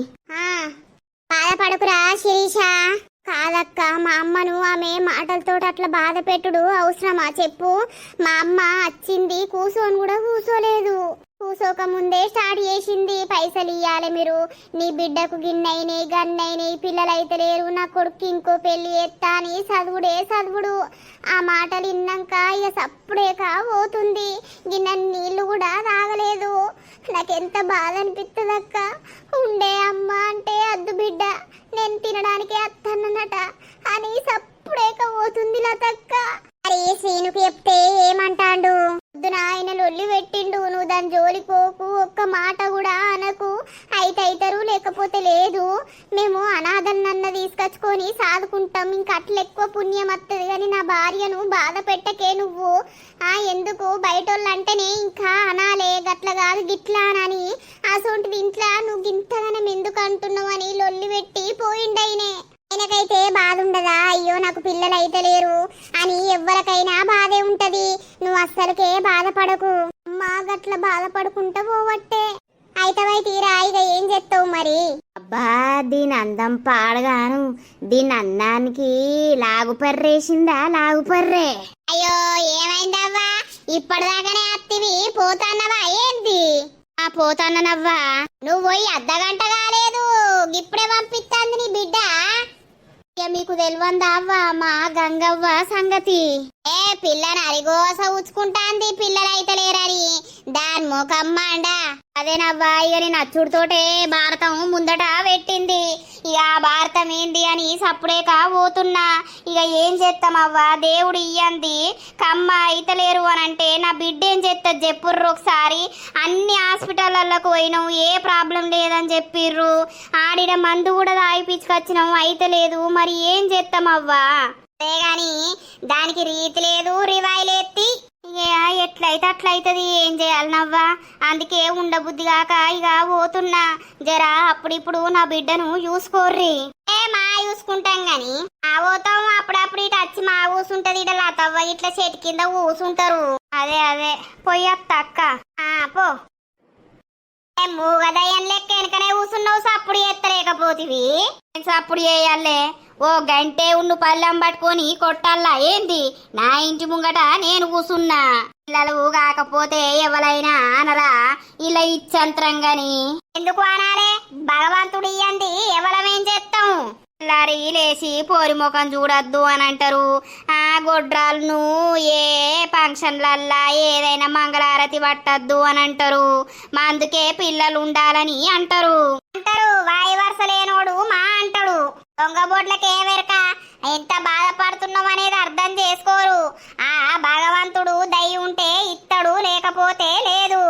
Speaker 2: బాధపడుకురా శిరీష. కాదక్క, మా అమ్మను ఆమె మాటలతో అట్లా బాధ పెట్టుడు అవసరమా చెప్పు. మా అమ్మ వచ్చింది కూసోని కూడా కూసోలేదు. కూసోక ముందే స్టార్ట్ చేసింది, పైసలు ఇయ్యాలి మీరు, నీ బిడ్డకు గిన్నైనాయి గన్నైనాయి, పిల్లలైతే లేరు, నా కొడుకు ఇంకో పెళ్లి ఎత్తా అని చదువుడే చదువుడు. ఆ మాటలు విన్నాక ఇక సప్పుడేక పోతుంది. గిన్నె నీళ్లు కూడా తాగలేదు. నాకెంత బాధ అనిపిస్తుంది అక్క. ఉండే అమ్మ అంటే అద్దు బిడ్డ, నేను తినడానికి అత్తన్నట అని సప్పుడేక పోతుంది లతక్క. అరే శ్రీనుకు చెప్తే ఏమంటాడు? పొద్దున ఆయన లొల్లి పెట్టిండు, నువ్వు దాని జోలికోకు, ఒక్క మాట కూడా అనకు, అయితరు లేకపోతే లేదు, మేము అనాథన్నన్న తీసుకొచ్చుకొని సాదుకుంటాం, ఇంక అట్లా ఎక్కువ పుణ్యం వస్తుంది కానీ నా భార్యను బాధ పెట్టకే నువ్వు. ఎందుకు బయటోళ్ళంటేనే ఇంకా అనాలే, గట్ల కాదు గిట్లా అని. అసొంటిది ఇంట్లో నువ్వు గింతగానం ఎందుకు అంటున్నావు అని లొల్లి పెట్టి పోయిండైనే. ఆయనకైతే బాధ ఉండదా? అయ్యో నాకు పిల్లలు అయితే లేరు అని ఎవరికైనా బాధే ఉంటది. నువ్వు అస్సలకే బాధపడకు అమ్మా. గట్ల బాధపడుకుంటా పోవట్టే అయితవై తీరా. ఇక ఏం చేస్తావు మరి? అబ్బా దీని అందం పాడగాను, దీని అందానికి లాగుపర్రేసిందా లాగుపర్రే. అయ్యో ఏమైందవ్వా? ఇప్పటిదాకానే అత్తివి పోతాన్నవా ఏంది? పోతాన్నవా? నువ్వు పోయి అర్ధగంట కాలేదు, ఇప్పుడే పంపిస్తాంది నీ బిడ్డ. మీకు తెలివందా అవ్వ మా గంగవ్వ సంగతి? పిల్లని అరిగోస ఉచ్చుకుంటాంది, పిల్లలైతే లేరని. దాని ముఖమ్మండ అదేనవ్వా. ఇక నేను అచ్చుడితోటే భారతం ముందట పెట్టింది. ఇక ఆ భారతం ఏంది అని సప్పుడేక పోతున్నా. ఇక ఏం చేస్తామవ్వా, దేవుడు ఇయ్యంది కమ్మ అయితలేరు అని అంటే నా బిడ్డ ఏం చేస్తుంది చెప్పుర్రు ఒకసారి. అన్ని హాస్పిటళ్ళకు పోయినాం, ఏ ప్రాబ్లం లేదని చెప్పిర్రు. ఆడిన మందు కూడా తాగిపించుకొచ్చినాం, అయితే లేదు. మరి ఏం చేస్తామవ్వా? అదే గాని దానికి రీతి లేదు, రివాయిలు ఎత్తి ఎట్లయితే అట్లయితది. ఏం చేయాలనవ్వా? అందుకే ఉండబుద్ధి కాక ఇక పోతున్నా. జరా అప్పుడిప్పుడు నా బిడ్డను చూసుకోర్రి. మా చూసుకుంటాం గాని పోతాం అప్పుడప్పుడు ఇటు వచ్చి మా కూసుంటది. ఇట లతవ్వ ఇట్లా చెట్టు కింద కూసుంటారు. అదే పొయ్యత్త అక్క. పో. మూగదయ్యం లెక్క వెనకనే కూసున్నావు, సప్పుడు ఎత్తలేకపోతివి. సప్పుడు చేయాలే. ఓ గంటే ఉండు పళ్ళెం పట్టుకొని కొట్టాలా ఏంది? నా ఇంటి ముంగట నేను కూసున్నా. పిల్లలు కాకపోతే ఎవరైనా అనరా ఇలా ఇచ్చంతరంగాని? ఎందుకు అనాలే? భగవంతుడు ఇయ్యండి, ఎవరమేం చేస్తాం? పిల్లారి లేచి పోరి ముఖం చూడొద్దు అని అంటారు. గొడ్రాలను ఏ ఫంక్షన్లల్లా ఏదైనా మంగళారతి పట్టద్దు అని అంటారు. అందుకే పిల్లలు ఉండాలని అంటారు. వాయి వరుస లేనోడు మా అంటాడు. దొంగబోట్లకే వెరక ఎంత బాధపడుతున్నాం అనేది అర్థం చేసుకోరు. భగవంతుడు దయ ఉంటే ఇత్తడు, లేకపోతే లేదు.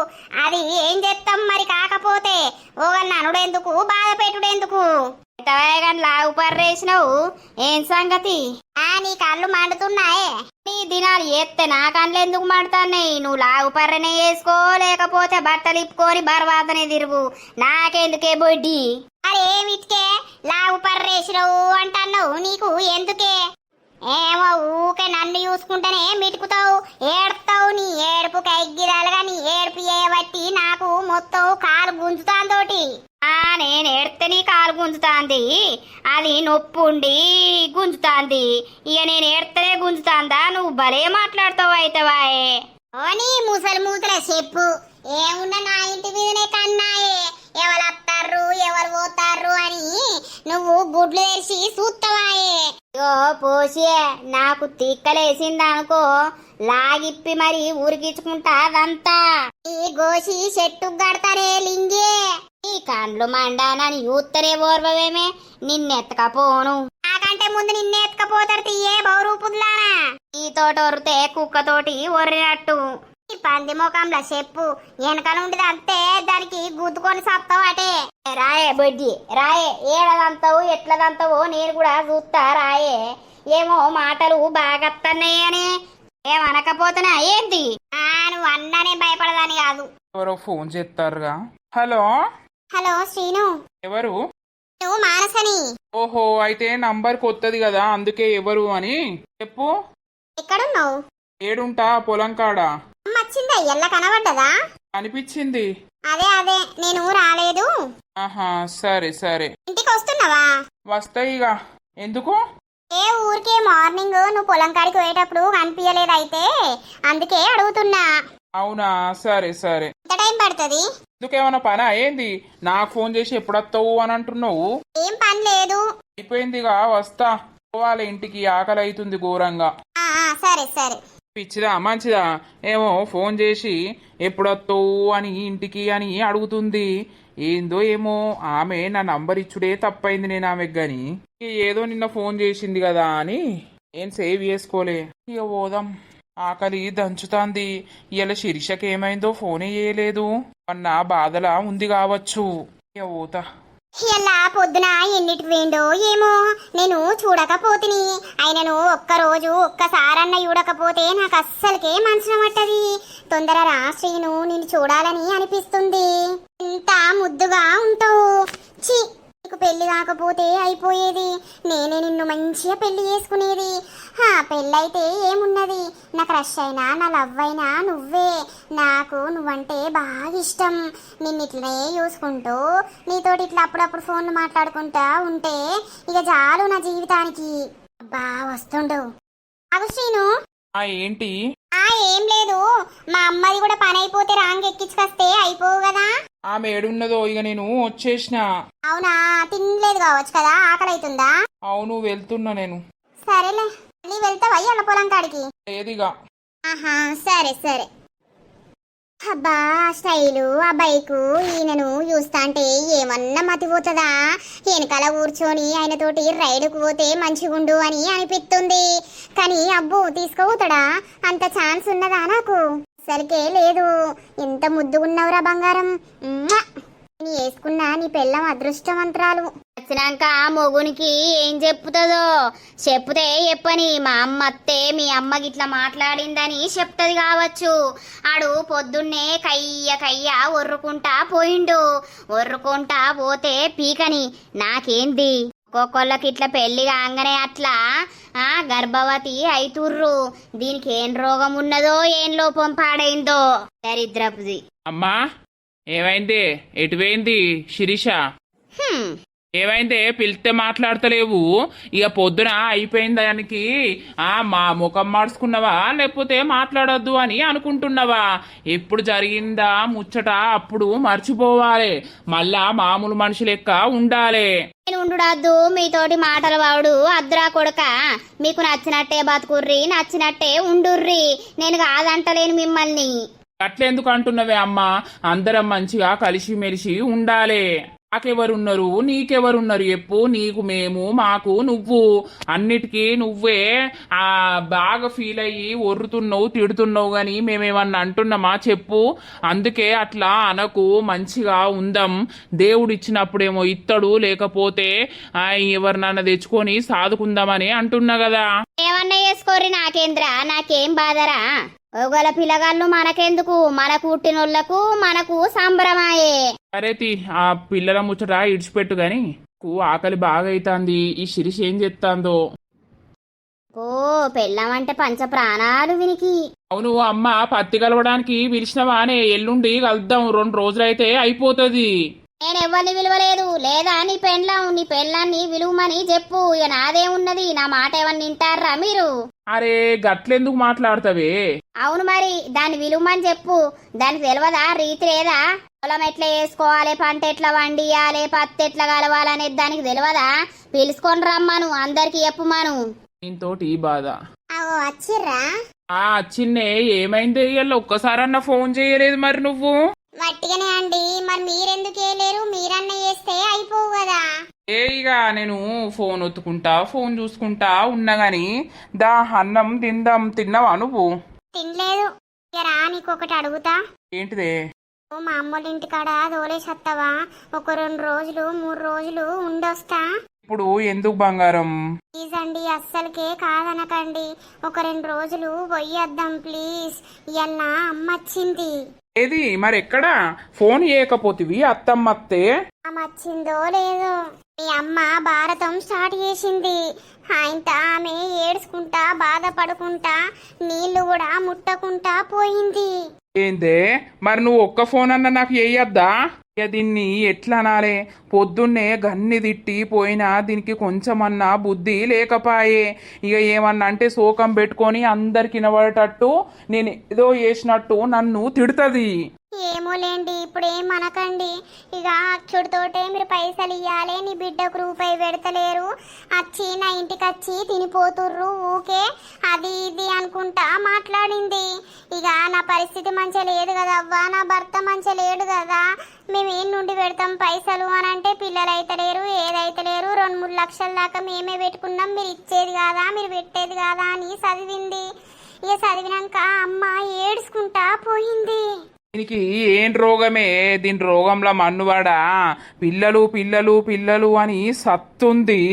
Speaker 2: అది ఏం చేస్తాం మరి? కాకపోతే ఓగల్ ననుడెందుకు, బాధ పెట్టుడెందుకు? లాగు పర్రేసినావు ఏం సంగతి? నీ కళ్ళు మండుతున్నాయే. నీ దినాలు ఎత్తే నా కళ్ళు ఎందుకు మండుతున్నాయి? నువ్వు లాగు పర్రనే వేసుకో, లేకపోతే బట్టలు ఇప్పుకొని బర్వాదనే తిరుగు. నాకెందుకే బొడ్డి? అరేమిటికే లాగు పర్రేసినావు అంటున్నావు? నీకు ఎందుకే? ఏమో ఊకే నన్ను చూసుకుంటేనే మిటుకుతావు, ఏడుతావు. నీ ఏడుపు కైగిరాలుగా నీ ఏడుపు చేయబట్టి నాకు మొత్తం కాలు గుంజుతాందోటి. నేను ఏడితే నీ కాలు గుంజుతాంది, అది నొప్పుండి గుంజుతాంది. ఇక నేను ఏడితేనే గుంజుతాందా? నువ్వు భలే మాట్లాడుతావు అయితవాయే. ఓ నీ ముసలి మూతల చెప్పు. ఏమున్నా నా ఇంటి మీదనే కన్నాయే, ఎవరు వస్తారు ఎవరు పోతారు అని నువ్వు గుడ్లు తెరిచి చూస్తావాయే. పోసే నాకు తిక్కలేసిందనుకో, లాగిప్పి మరి ఊరికిచ్చుకుంటా అదంతా. ఈ గోసి చెట్టు గడతానే లింగే. ఈ కండ్లు మండానని యూత్తరే ఓర్వవేమే, నిన్నెత్తకపోను. నాకంటే ముందు నిన్నెత్తకపోతారు తీయే బౌరూపుద్లానా. ఈ తోట ఒరితే కుక్కతోటి ఒర్రినట్టు. ఈ పంది ముఖంలో చెప్పు వెనకనుండిది అంతే, దానికి గుద్దుకొని సత్తావు అటే. రాయే బొడ్డి రాయే, ఏడదంతావు ఎట్లదంతావో నేను కూడా చూస్తా రాయే. ఏమో మాటలు బాగత్తన్నాయి అని ఏమనకపోతున్నా ఏంటి? నువ్వు అన్నానే భయపడదాని కాదు.
Speaker 1: ఎవరో ఫోన్ చేస్తారుగా. హలో
Speaker 2: హలో శ్రీను,
Speaker 1: ఎవరు?
Speaker 2: నువ్వు మానసని.
Speaker 1: ఓహో, అయితే నంబర్ కొత్తది కదా, అందుకే ఎవరు అని చెప్పు.
Speaker 2: ఎక్కడున్నావు?
Speaker 1: ఏడుంటా, పొలం కాడ.
Speaker 2: అమ్మ వచ్చిందా? ఎల్ల కనబడ్డదా?
Speaker 1: అనిపించింది.
Speaker 2: అదే నేను రాలేదు.
Speaker 1: ఆహా, సరే సరే.
Speaker 2: ఇంటికి వస్తున్నావా?
Speaker 1: వస్తాయిగా. ఎందుకు?
Speaker 2: ఏ ఊరికే మార్నింగ్ నువ్వు పొలం కాడికి పోయేటప్పుడు కనిపించలేదు, అయితే అందుకే అడుగుతున్నా.
Speaker 1: అవునా, సరే సరే.
Speaker 2: ఎంత టైం పడుతుంది?
Speaker 1: ఎందుకేమన్నా పనా ఏంది? నాకు ఫోన్ చేసి ఎప్పుడు వస్తావు అని అంటున్నావు?
Speaker 2: ఏం పని లేదు.
Speaker 1: అయిపోయిందిగా, వస్తా. పోవాలి ఇంటికి, ఆకలి అవుతుంది ఘోరంగా.
Speaker 2: సరే సరే.
Speaker 1: పిచ్చిదా మంచిదా ఏమో ఫోన్ చేసి ఎప్పుడొస్తావు అని ఇంటికి అని అడుగుతుంది. ఏందో ఏమో, ఆమె నా నంబర్ ఇచ్చుడే తప్పైంది, నేను ఆమెకు గాని. ఏదో నిన్న ఫోన్ చేసింది కదా అని ఏం సేవ్ చేసుకోలే. ఇక పోదాం, ఆకలి దంచుతాంది. ఇలా శిరీషకి ఏమైందో ఫోనే చేయలేదు అన్న బాధలా ఉంది కావచ్చు. ఇక పోతా.
Speaker 2: ఇలా పొద్దున ఎన్నిటికి వేండో ఏమో, నేను చూడకపోతిని. ఆయనను ఒక్కరోజు ఒక్కసారన్న చూడకపోతే నాకు అస్సలకే మనసున పట్టది. తొందర రా శ్రీను, నిన్ను చూడాలని అనిపిస్తుంది. ఇంత ముద్దుగా ఉంటావు. చి, నీకు పెళ్లి కాకపోతే అయిపోయేది, నేనే నిన్ను మంచిగా పెళ్లి చేసుకునేది. పెళ్ళైతే ఏమున్నది, నా క్రష్ అయినా నా లవ్ అయినా నువ్వే. నాకు నువ్వంటే బాగా ఇష్టం. నిన్ను ఇట్లనే చూసుకుంటూ నీతోటి ఇట్లా అప్పుడప్పుడు ఫోన్లు మాట్లాడుకుంటా ఉంటే ఇక చాలు నా జీవితానికి. అబ్బా వస్తుండు. అగు శ్రీను.
Speaker 1: ఏంటి?
Speaker 2: ఏం లేదు, మా అమ్మది కూడా పని అయిపోతే రాంగ్ ఎక్కించుకొస్తే అయిపోవు కదా.
Speaker 1: ఆమె ఏడున్నదో ఇక నేను వచ్చేసిన.
Speaker 2: అవునా, తినలేదు కావచ్చు కదా, ఆకలి అవుతుందా?
Speaker 1: అవును, వెళ్తున్నా నేను.
Speaker 2: సరేలే, మళ్ళీ వెళ్తావా అన్న పొలం కాడికి?
Speaker 1: లేదిగా.
Speaker 2: సరే సరే. అబ్బా స్టైలు, ఆ బైకు, ఈయనను చూస్తాంటే ఏమన్నా మతిపోతుందా? వెనకాల కూర్చొని ఆయనతోటి రైడుకు పోతే మంచిగుండు అని అనిపిస్తుంది. కానీ అబ్బో తీసుకుపోతాడా? అంత ఛాన్స్ ఉన్నదా నాకు? సరికే లేదు. ఎంత ముద్దుగున్నావురా బంగారం. నీ వేసుకున్నా నీ పెళ్ళం అదృష్టవంతరాలు.
Speaker 4: వచ్చినాక మొగునికి ఏం చెప్పుతుందో చెప్పుతే చెప్పని. మా అమ్మ అత్తే మీ అమ్మ గిట్లా మాట్లాడిందని చెప్తుంది కావచ్చు. ఆడు పొద్దున్నే కయ్య కయ్య ఒర్రుకుంటా పోయిండు. ఒర్రుకుంటా పోతే పీకని నాకేంది, ఒక్కొక్కళ్ళకి ఇట్లా పెళ్లి కాగానే అట్లా గర్భవతి అయితుర్రు. దీనికి ఏం రోగం ఉన్నదో, ఏం లోపం పాడైందో దరిద్రపుది.
Speaker 1: అమ్మా, ఏమైంది? ఎటు పోయింది శిరీష? ఏమైందే? పిలిస్తే మాట్లాడతలేవు. ఇక పొద్దున అయిపోయిన దానికి మా ముఖం మార్చుకున్నావా, లేకపోతే మాట్లాడొద్దు అని అనుకుంటున్నావా? ఎప్పుడు జరిగిందా ముచ్చట అప్పుడు మర్చిపోవాలి, మళ్ళా మామూలు మనిషి లెక్క ఉండాలి.
Speaker 4: నేను ఉండుడద్దు మీతోటి మాటల వాడు అద్రా కొడక. మీకు నచ్చినట్టే బతుకుర్రి, నచ్చినట్టే ఉండుర్రి. నేను కాదంటలేను మిమ్మల్ని.
Speaker 1: అట్లెందుకు అంటున్నవే అమ్మా? అందరం మంచిగా కలిసిమెలిసి ఉండాలి. నాకెవరున్నారు, నీకెవరున్నారు చెప్పు? నీకు మేము, మాకు నువ్వు. అన్నిటికీ నువ్వే బాగా ఫీల్ అయ్యి ఒర్రుతున్నావు, తిడుతున్నావు. గాని మేమేమన్నా అంటున్నామా చెప్పు? అందుకే అట్లా అనకు, మంచిగా ఉందాం. దేవుడు ఇచ్చినప్పుడేమో ఇత్తడు, లేకపోతే ఎవరినన్నా తెచ్చుకొని సాదుకుందామని అంటున్నా కదా.
Speaker 4: ఏమన్నా చేసుకోర్రి, నాకేంద్రా, నాకేం బాధరా? ఒకవేళ పిల్లగాళ్ళు మనకెందుకు, మన పుట్టినోళ్లకు మనకు సంబరమాయే.
Speaker 1: సరేతి, ఆ పిల్లల ముచ్చట ఇడిచిపెట్టు గాని ఆకలి బాగా అవుతుంది. ఈ శిరీష ఏం చెప్తాందో?
Speaker 4: ఓ పెళ్ళామంటే పంచ ప్రాణాలు వినికి.
Speaker 1: అవును అమ్మ, పత్తి కలవడానికి పిలిచినవానే? ఎల్లుండి కలుద్దాం, 2 రోజులైతే అయిపోతుంది.
Speaker 4: నేను ఎవరిని విలువలేదు. లేదా నీ పెళ్ళాన్ని విలువమని చెప్పు. ఇక నాదేమున్నది, నా మాట ఏమన్నా వింటారా మీరు?
Speaker 1: అరే గట్లెందుకు మాట్లాడతావే?
Speaker 4: అవును మరి, దాన్ని విలువమని చెప్పు. దానికి తెలియదా రీతి లేదా? పొలం ఎట్లా వేసుకోవాలి, పంట ఎట్లా వండియాలి, పత్తి ఎట్లా కలవాలనేది దానికి తెలియదా? పిలుచుకొని రమ్మను, అందరికి చెప్పుమాను.
Speaker 1: దీంతోటి ఈ బాధ.
Speaker 2: వచ్చిర్రా?
Speaker 1: వచ్చిన్నే. ఏమైంది? ఇవాళ ఒక్కసారన్నా ఫోన్ చేయలేదు మరి నువ్వు?
Speaker 2: వట్టిగానే అండి. మరి మీరెందుకు వేయలేరు? మీరన్నా చేస్తే అయిపోవు కదా.
Speaker 1: ఇక నేను ఫోన్ ఒత్తుకుంటా, ఫోన్ చూసుకుంటా ఉన్నా గాని దా అన్నం తిందాం. తిన్నావా నువ్వు?
Speaker 2: తినలేదు. ఇక రా, నీకొకటి అడుగుతా.
Speaker 1: ఏంటిదే?
Speaker 2: మా అమ్మోళ్ళ ఇంటికాడ దోలేసత్తావా? ఒక 2 రోజులు 3 రోజులు ఉండొస్తా.
Speaker 1: ఇప్పుడు ఎందుకు బంగారం?
Speaker 2: ప్లీజ్ అండి, అస్సలకే కాదనకండి. ఒక 2 రోజులు పోయొద్దాం ప్లీజ్. ఇవాళ అమ్మ వచ్చింది.
Speaker 1: ఏది మరెక్కడా ఫోన్ చేయకపోతివి అత్తమ్మత్తే
Speaker 2: ఆమె వచ్చిందో లేదో మీ అమ్మ భారతం స్టార్ట్ చేసింది. ఆయనతో ఆమె ఏడ్చుకుంటా బాధపడుకుంటా నీళ్లు కూడా ముట్టకుంటా పోయింది.
Speaker 1: ఏందే మరి నువ్వు ఒక్క ఫోన్ అన్న నాకు వేయద్దా? ఇక దీన్ని ఎట్లా అనాలే? పొద్దున్నే గన్ని తిట్టి పోయినా దీనికి కొంచెమన్నా బుద్ధి లేకపాయే. ఇక ఏమన్నా అంటే శోకం పెట్టుకొని అందరికి వినబడేటట్టు నేను ఏదో చేసినట్టు నన్ను తిడుతుంది.
Speaker 2: ఏమోలేండి ఇప్పుడు ఏమనకండి. ఇక అచ్చుడితోటే మీరు పైసలు ఇవ్వాలి, నీ బిడ్డకు రూపాయి పెడతలేరు, వచ్చి నా ఇంటికి వచ్చి తినిపోతుర్రు ఊకే అది ఇది అనుకుంటా మాట్లాడింది. ఇక నా పరిస్థితి మంచిగా లేదు కదా అవ్వా, నా భర్త మంచిగా లేడు కదా, మేము ఏం నుండి పెడతాం పైసలు అని అంటే పిల్లలు అయితే లేరు ఏదైతే లేరు, 2-3 లక్షల దాకా మేమే పెట్టుకున్నాం, మీరు ఇచ్చేది కాదా మీరు పెట్టేది కాదా అని చదివింది. ఇక చదివినాక అమ్మ ఏడ్చుకుంటా పోయింది.
Speaker 1: దీనికి ఏం రోగమే? దీని రోగంలో మన్నువాడా పిల్లలు పిల్లలు పిల్లలు అని సత్తుంది.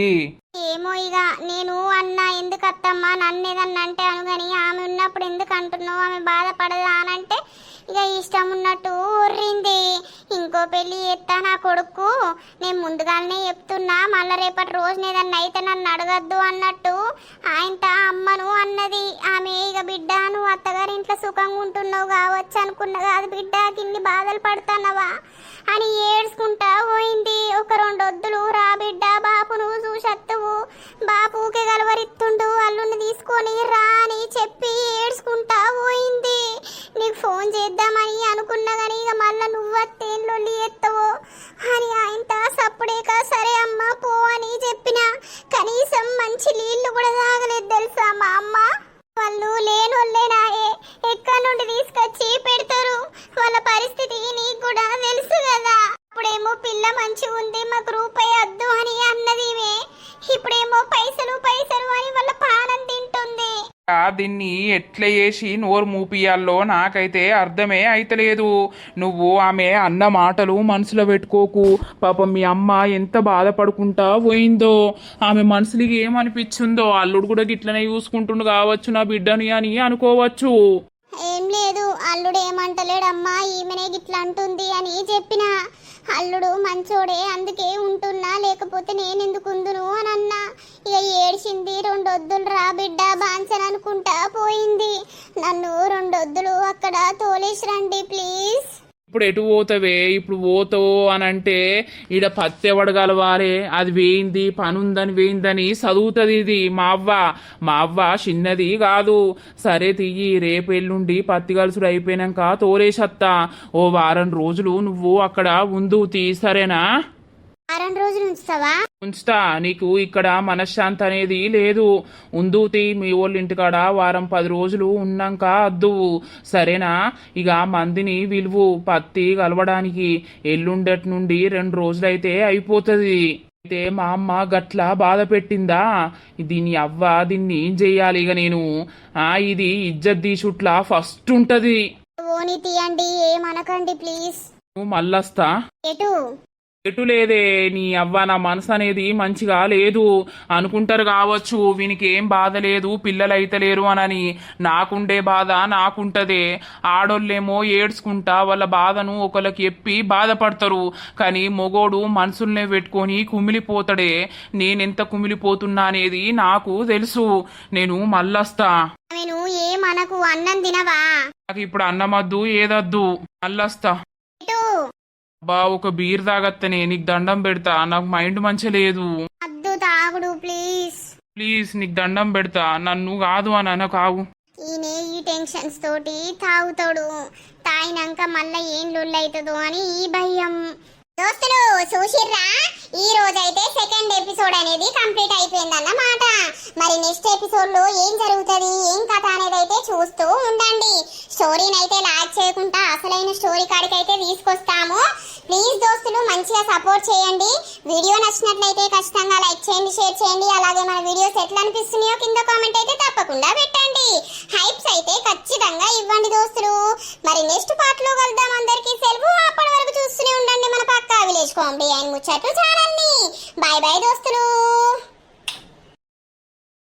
Speaker 2: ఏమో ఇక నేను అన్నా ఎందుకు అత్తమ్మా నన్ను ఏదన్నా అంటే అనుగని ఆమె ఉన్నప్పుడు ఎందుకు అంటున్నావు, ఆమె బాధపడదా అని అంటే ఇక ఇష్టం ఉన్నట్టు ఉర్రింది. ఇంకో పెళ్లి చేస్తా నా కొడుకు, నేను ముందుగానే చెప్తున్నా, మళ్ళీ రేపటి రోజున ఏదన్నా అయితే నన్ను అడగద్దు అన్నట్టు ఆయనతో అమ్మను అన్నది. ఆమె ఇక బిడ్డ నువ్వు అత్తగారి ఇంట్లో సుఖంగా ఉంటున్నావు కావచ్చు అనుకున్నా కాదు బిడ్డ, కిన్ని బాధలు పడుతున్నావా అని ఏడ్చుకుంటా పోయింది. ఒక 2 వద్దులు రా బిడ్డ బాపును చూసత్తువు, బాపుకే గలవరిత్తుండు అల్లుని తీసుకొని రా అని చెప్పి ఏడ్చుకుంటా పోయింది. నీకు ఫోన్ చేద్దామని అనుకున్నా కానీ ఇక మళ్ళీ నువ్వత్తేళ్ళు ఎత్తవో అని ఆయనతో సప్పుడేక సరే అమ్మ పో అని చెప్పిన. కనీసం మంచి నీళ్లు కూడా తాగలేదు తెలుసా మా అమ్మ. వాళ్ళు లేనోళ్ళేనాయే ఎక్కడి నుండి తీసుకొచ్చి పెడతారు, వాళ్ళ పరిస్థితి నీకు కూడా తెలుసు కదా. ఇప్పుడేమో పిల్ల మంచిగా ఉంది మాకు రూపాయి వద్దు అని అన్నదిమే, ఇప్పుడేమో పైసలు పైసలు అని వాళ్ళ పానం తింటుంది.
Speaker 1: దీన్ని ఎట్లా చేసి నోరు మూపియాల్లో నాకైతే అర్థమే అయితలేదు. నువ్వు ఆమె అన్న మాటలు మనసులో పెట్టుకోకు. పాపం మీ అమ్మ ఎంత బాధపడుకుంటా పోయిందో, ఆమె మనసులకి ఏమనిపించిందో, అల్లుడు కూడా గిట్లనే చూసుకుంటుండు కావచ్చు నా బిడ్డని అని అనుకోవచ్చు.
Speaker 2: ఏం లేదు అల్లుడు ఏమంటలేడమ్మా, ఈమెనే గిట్లా అంటుంది అని చెప్పిన. అల్లుడు మంచోడే అందుకే ఉంటున్నా, లేకపోతే నేనెందుకు ఉందును అని అన్నా. ఇక ఏడ్చింది. 2 వద్దులు రా బిడ్డ బాన్సన్ అనుకుంటా పోయింది. నన్ను 2 వద్దులు అక్కడ తోలేసి రండి ప్లీజ్.
Speaker 1: ఇప్పుడు ఎటు పోతావే? ఇప్పుడు పోతావు అని అంటే ఈడ పత్తి ఎవడు కలవారే, అది వేయింది పనుందని వేయిందని చదువుతుంది. ఇది మా అవ్వ చిన్నది కాదు. సరే తియ్యి, రేపు ఎల్లుండి పత్తి కలుసుడు అయిపోయినాక తోలేసత్తా. ఓ 1 వారం రోజులు నువ్వు అక్కడ ఉందు తీ, సరేనా?
Speaker 2: 2 రోజులు ఉంచుతావా?
Speaker 1: ఉంచుతా. నీకు ఇక్కడ మనశ్శాంతి అనేది లేదు. ఉందుతి మీ వాళ్ళ ఇంటికాడ 1 వారం 10 రోజులు ఉన్నాక అద్దువు, సరేనా? ఇక మందిని విలువు పత్తి కలవడానికి. ఎల్లుండటి నుండి 2 రోజులైతే అయిపోతుంది. అయితే మా అమ్మ గట్ల బాధ పెట్టిందా, దీని అవ్వ దీన్ని ఏం చెయ్యాలి ఇక నేను? ఇది ఇజ్జత్ దీసుట్లా ఫస్ట్ ఉంటది.
Speaker 2: ఓని తీయండి ఏమనకండి ప్లీజ్.
Speaker 1: నువ్వు మళ్ళొస్తా.
Speaker 2: ఎటు
Speaker 1: ఎటు లేదే, నీ అవ్వ నా మనసు అనేది మంచిగా లేదు అనుకుంటారు కావచ్చు. వీనికి ఏం బాధ లేదు పిల్లలు అయితే లేరు అనని. నాకుండే బాధ నాకుంటదే. ఆడోళ్ళేమో ఏడ్చుకుంటా వాళ్ళ బాధను ఒకళ్ళకి చెప్పి బాధపడతారు, కానీ మొగోడు మనసుల్నే పెట్టుకొని కుమిలిపోతాడే. నేనెంత కుమిలిపోతున్నా అనేది నాకు తెలుసు. నేను మళ్ళొస్తా.
Speaker 2: నేను ఏమనకు, అన్నం తినవా?
Speaker 1: నాకు ఇప్పుడు అన్నమద్దు ఏదద్దు, మళ్ళొస్తా.
Speaker 2: ఎటు
Speaker 1: బా ఒక బీర్ తాగత్తనే, నీకు దండం పెడతా, నాకు మైండ్ మంచి లేదు.
Speaker 2: అద్దు తాగుడు ప్లీజ్
Speaker 1: ప్లీజ్ నీకు దండం పెడతా, నన్ను కాదు అని అనకావు.
Speaker 2: ఈయనే ఈ టెన్షన్స్ తోటి తాగుతాడు, తాగినాక మళ్ళా ఏం లొల్లైతుందో అని ఈ భయం. దోస్తులు చూసిర్రా, ఈ రోజైతే 2nd ఎపిసోడ్ అనేది కంప్లీట్ అయిపోయిందన్నమాట. మరి నెక్స్ట్ ఎపిసోడ్ లో ఏం జరుగుతుంది ఏం కథ అనేది అయితే చూస్తూ ఉండండి. స్టోరీని అయితే లాగ్ చేయకుండా అసలైన స్టోరీ కాడికైతే తీసుకొస్తాము. ప్లీజ్ దోస్తులు మంచిగా సపోర్ట్ చేయండి. వీడియో నచ్చినట్లయితే ఖచ్చితంగా లైక్ చేయండి, షేర్ చేయండి. అలాగే మన వీడియోస్ ఎట్లా అనిపిస్తున్నాయో కింద కామెంట్ అయితే తప్పకుండా పెట్టండి. హైప్స్ అయితే ఖచ్చితంగా ఇవ్వండి దోస్తులు. మరి నెక్స్ట్ పార్ట్ లో కలుద్దాం. అందరికీ సెలవు. అప్పటి వరకు చూస్తూనే ఉండండి మన పక్కా విలేజ్ కామెడీ అండ్ ముచ్చట్లు ఛానల్ ని. బాయ్ బాయ్ దోస్తులు.